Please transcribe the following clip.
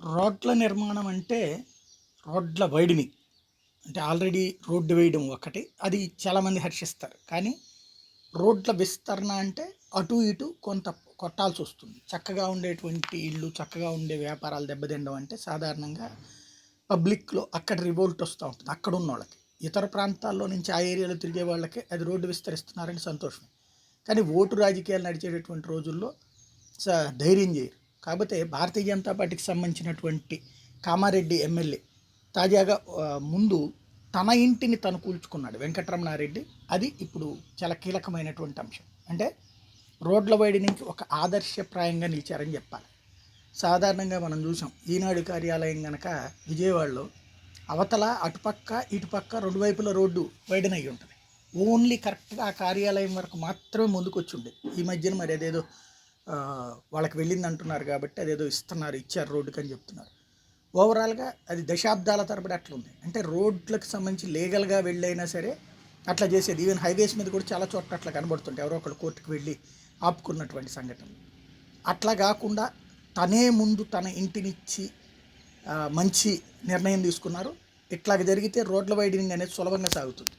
రోడ్ల నిర్మాణం అంటే రోడ్ల వైడనింగ్. అంటే ఆల్రెడీ రోడ్డు వేయడం ఒకటి. అది చాలామంది హర్షిస్తారు. కానీ రోడ్ల విస్తరణ అంటే అటు ఇటు కొంత కొట్టాల్సొస్తుంది. చక్కగా ఉండేటువంటి ఇళ్ళు, చక్కగా ఉండే వ్యాపారాలు దెబ్బతినడం అంటే సాధారణంగా పబ్లిక్‌లో అక్కడ రివోల్ట్ వస్తా ఉంటుంది. అక్కడున్నోళ్ళకి. ఇతర ప్రాంతాల్లో నుంచి ఆ ఏరియాలో తిరిగే వాళ్ళకి అది రోడ్డు విస్తరిస్తున్నారని సంతోషమే. కానీ ఓటు రాజకీయాలు నడిచేటటువంటి రోజుల్లో స ధైర్యం చేయరు. కాకపోతే భారతీయ జనతా పార్టీకి సంబంధించినటువంటి కామారెడ్డి ఎమ్మెల్యే తాజాగా ముందు తన ఇంటిని తను కూల్చుకున్నాడు వెంకటరమణారెడ్డి. అది ఇప్పుడు చాలా కీలకమైనటువంటి అంశం. అంటే రోడ్ల వైడనింగ్‌కి ఒక ఆదర్శప్రాయంగా నిలిచారని చెప్పాలి. సాధారణంగా మనం చూసాం ఈనాడు కార్యాలయం గనక విజయవాడలో అవతల అటుపక్క ఇటుపక్క రెండు వైపుల రోడ్డు వైడన్ అయ్యి ఉంటుంది. ఓన్లీ కరెక్ట్గా ఆ కార్యాలయం వరకు మాత్రమే ముందుకొచ్చి ఉండేది. ఈ మధ్యన మరి అదేదో వాళ్ళకి వెళ్ళింది అంటున్నారు కాబట్టి అదేదో ఇచ్చారు రోడ్డుకి అని చెప్తున్నారు. ఓవరాల్గా అది దశాబ్దాల తరబడి అట్లుంది. అంటే రోడ్లకు సంబంధించి లీగల్గా వెళ్ళైనా సరే అట్లా చేసేది. ఈవెన్ హైవేస్ మీద కూడా చాలా చోట్ల అట్లా కనబడుతుంటాయి. ఎవరో ఒకళ్ళు కోర్టుకు వెళ్ళి ఆపుకున్నటువంటి సంఘటనలు. అట్లా కాకుండా తనే ముందు తన ఇంటినిచ్చి మంచి నిర్ణయం తీసుకున్నారు. ఇట్లాగ జరిగితే రోడ్ల వైడనింగ్ అనేది సులభంగా సాగుతుంది.